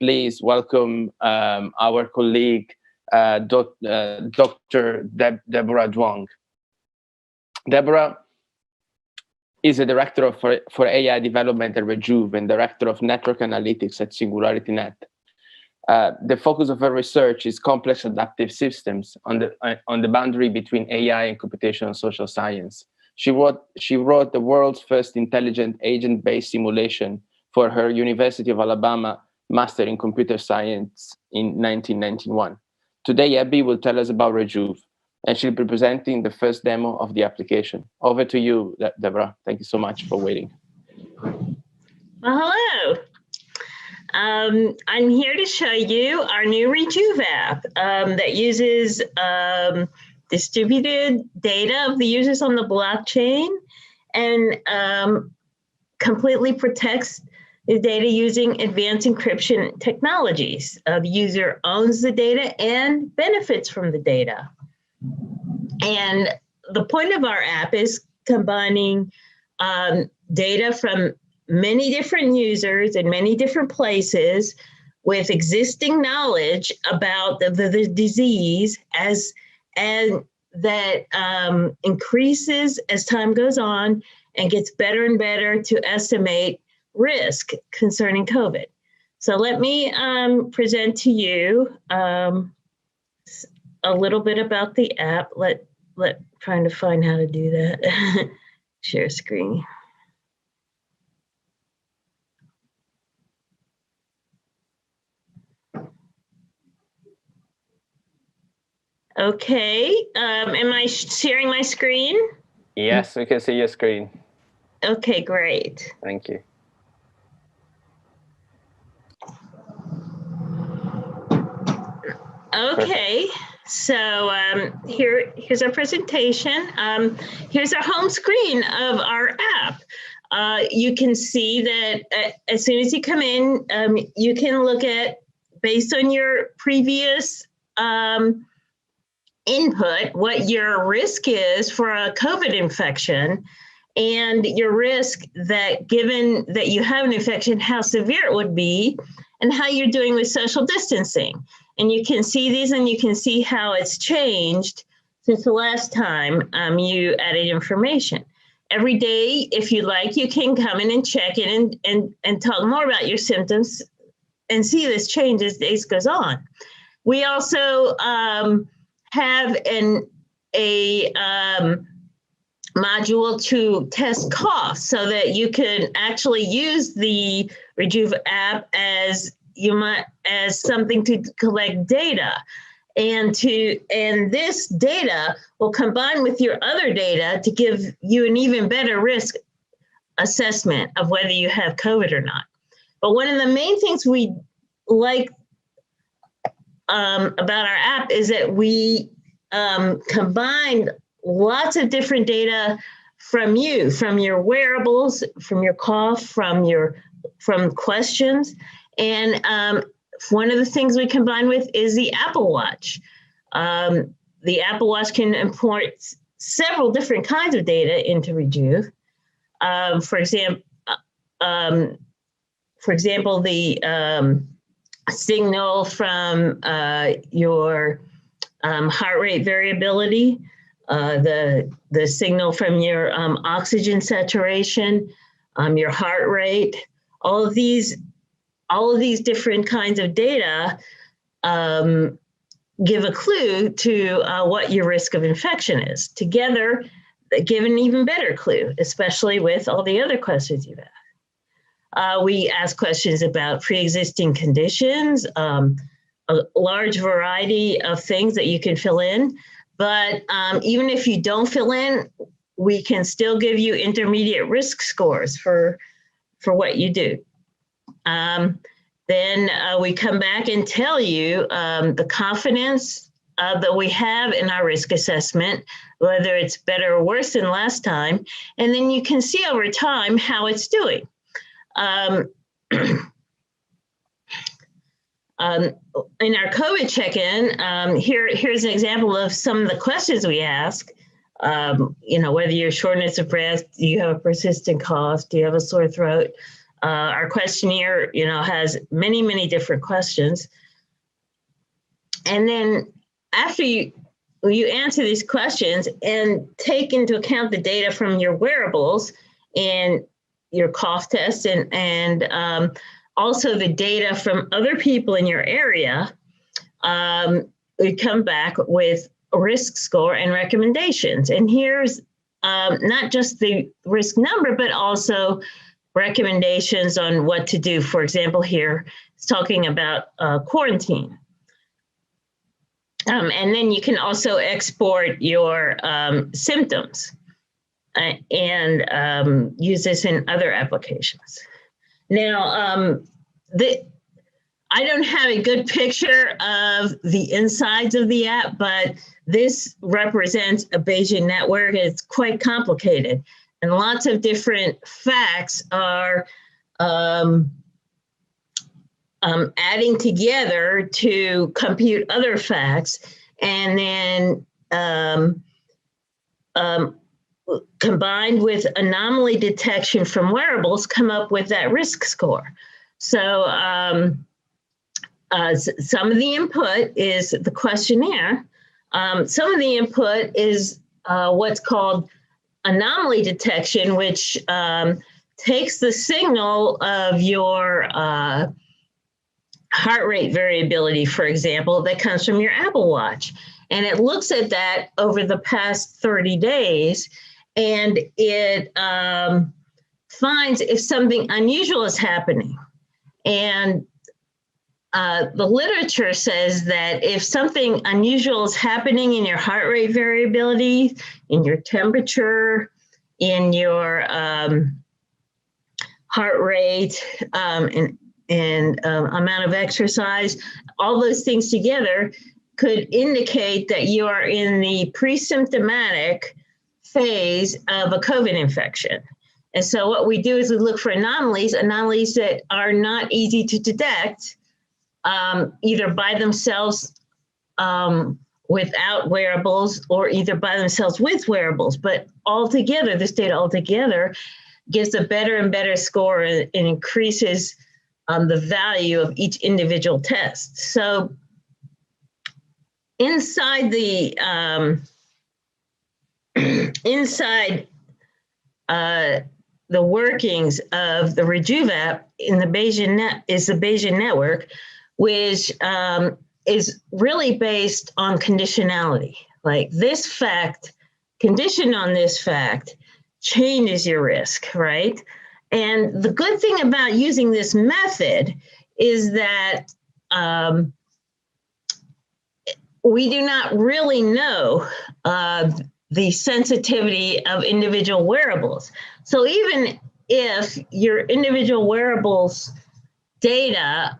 please welcome our colleague, Dr. Deborah Duong. Deborah is a director for AI development at Rejuve and director of network analytics at SingularityNET. The focus of her research is complex adaptive systems on the boundary between AI and computational social science. She wrote the world's first intelligent agent-based simulation for her University of Alabama Master in Computer Science in 1991. Today, Abby will tell us about Rejuve, and she'll be presenting the first demo of the application. Over to you, Deborah. Thank you so much for waiting. Well, hello. I'm here to show you our new Rejuve app that uses distributed data of the users on the blockchain and completely protects the data using advanced encryption technologies. The user owns the data and benefits from the data. And the point of our app is combining data from many different users in many different places with existing knowledge about the disease and that increases as time goes on and gets better and better to estimate risk concerning COVID. So let me present to you a little bit about the app. Trying to find how to do that. Share screen. Okay, am I sharing my screen? Yes, we can see your screen. Okay, great. Thank you. Okay, so here's our presentation. Here's our home screen of our app. You can see that as soon as you come in, you can look at, based on your previous input, what your risk is for a COVID infection and your risk that, given that you have an infection, how severe it would be and how you're doing with social distancing. And you can see these and you can see how it's changed since the last time you added information. Every day, if you like, you can come in and check in and talk more about your symptoms and see this change as days goes on. We also have a module to test costs so that you can actually use the Rejuve app as something to collect data, and this data will combine with your other data to give you an even better risk assessment of whether you have COVID or not. But one of the main things we like about our app is that we combine lots of different data from you, from your wearables, from your cough, from questions. And one of the things we combine with is the Apple Watch. The Apple Watch can import several different kinds of data into Rejuve. For example, the signal from your heart rate variability, the signal from your oxygen saturation, your heart rate, all of these different kinds of data give a clue to what your risk of infection is. Together, they give an even better clue, especially with all the other questions you've asked. We ask questions about pre-existing conditions, a large variety of things that you can fill in. But even if you don't fill in, we can still give you intermediate risk scores for what you do. Then we come back and tell you the confidence that we have in our risk assessment, whether it's better or worse than last time. And then you can see over time how it's doing. In our COVID check-in, here's an example of some of the questions we ask. Whether you're shortness of breath, do you have a persistent cough, do you have a sore throat? Our questionnaire, has many, many different questions. And then after you answer these questions and take into account the data from your wearables and your cough test and also the data from other people in your area, we come back with a risk score and recommendations. And here's not just the risk number, but also recommendations on what to do. For example, here it's talking about quarantine. And then you can also export your symptoms and use this in other applications. Now, I don't have a good picture of the insides of the app, but this represents a Bayesian network. It's quite complicated, and lots of different facts are adding together to compute other facts, and then combined with anomaly detection from wearables, come up with that risk score. So some of the input is the questionnaire. Some of the input is what's called anomaly detection, which takes the signal of your heart rate variability, for example, that comes from your Apple Watch. And it looks at that over the past 30 days, and it finds if something unusual is happening. And the literature says that if something unusual is happening in your heart rate variability, in your temperature, in your heart rate, and amount of exercise, all those things together could indicate that you are in the pre-symptomatic phase of a COVID infection. And so what we do is we look for anomalies that are not easy to detect, either by themselves without wearables, or either by themselves with wearables. But altogether, this data altogether gives a better and better score and increases the value of each individual test. So inside the the workings of the Rejuve app in the Bayesian net is the Bayesian network, which is really based on conditionality. Like this fact, condition on this fact changes your risk, right? And the good thing about using this method is that we do not really know the sensitivity of individual wearables. So even if your individual wearables data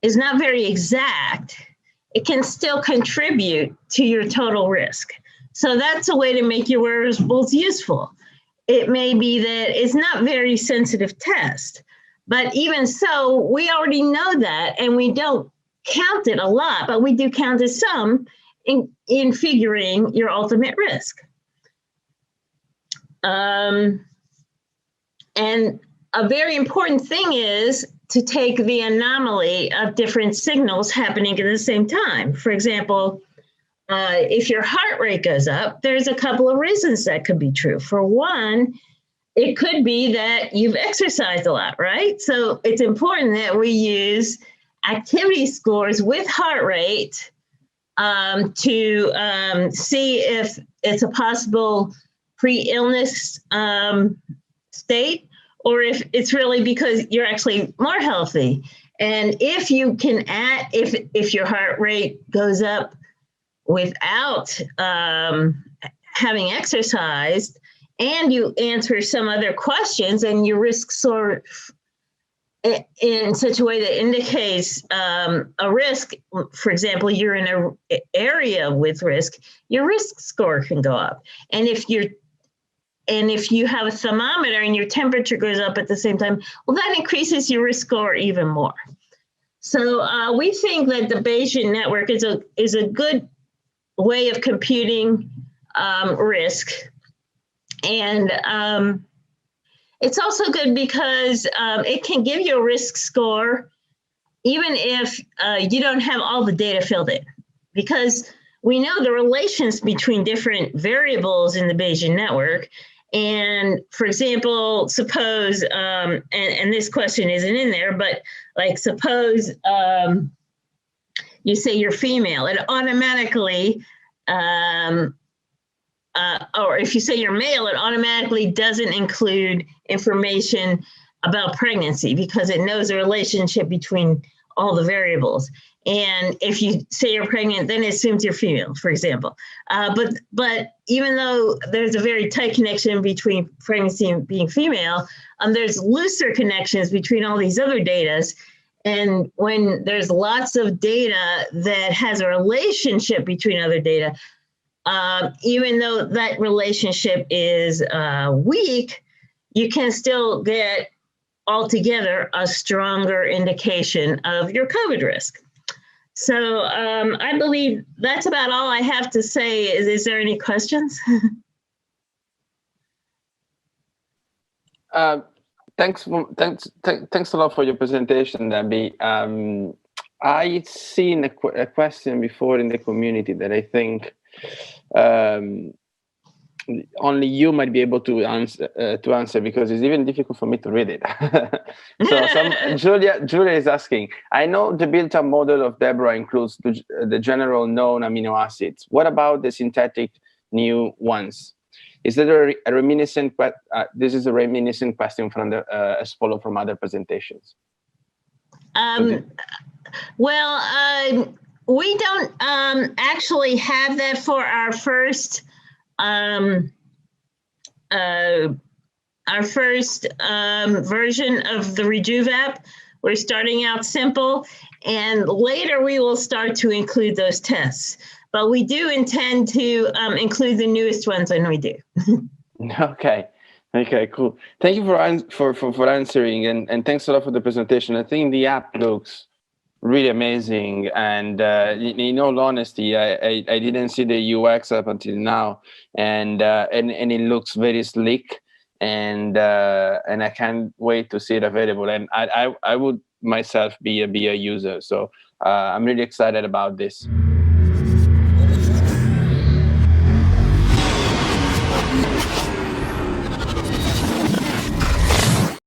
is not very exact, it can still contribute to your total risk. So that's a way to make your wearables useful. It may be that it's not very sensitive test, but even so, we already know that, and we don't count it a lot, but we do count it some in figuring your ultimate risk. And a very important thing is to take the anomaly of different signals happening at the same time. For example, if your heart rate goes up, there's a couple of reasons that could be true. For one, it could be that you've exercised a lot, right? So it's important that we use activity scores with heart rate to see if it's a possible pre-illness state, or if it's really because you're actually more healthy. And if you can add, if your heart rate goes up without having exercised, and you answer some other questions, and your risk score in such a way that indicates a risk, for example, you're in an area with risk, your risk score can go up. And if you have a thermometer and your temperature goes up at the same time, well, that increases your risk score even more. So we think that the Bayesian network is a good way of computing risk, and It's also good because it can give you a risk score, even if you don't have all the data filled in, because we know the relations between different variables in the Bayesian network. And for example, suppose, and this question isn't in there, but like suppose you say you're female, it automatically, or if you say you're male, it automatically doesn't include information about pregnancy because it knows the relationship between all the variables. And if you say you're pregnant, then it assumes you're female, for example. But even though there's a very tight connection between pregnancy and being female, there's looser connections between all these other data. And when there's lots of data that has a relationship between other data, even though that relationship is weak, you can still get altogether a stronger indication of your COVID risk. So I believe that's about all I have to say. Is there any questions? Thanks a lot for your presentation, Debbie. I've seen a question before in the community that I think only you might be able to answer because it's even difficult for me to read it. So Julia is asking, I know the built-up model of Deborah includes the general known amino acids. What about the synthetic new ones? Is there a reminiscent? This is a reminiscent question from the as follow from other presentations. Well, we don't actually have that for our first version of the Rejuve app. We're starting out simple, and later we will start to include those tests. But we do intend to include the newest ones when we do. Okay, cool. Thank you for answering, and thanks a lot for the presentation. I think the app looks really amazing, and in all honesty, I didn't see the UX up until now, and it looks very slick, and I can't wait to see it available. And I would myself be a user, so I'm really excited about this.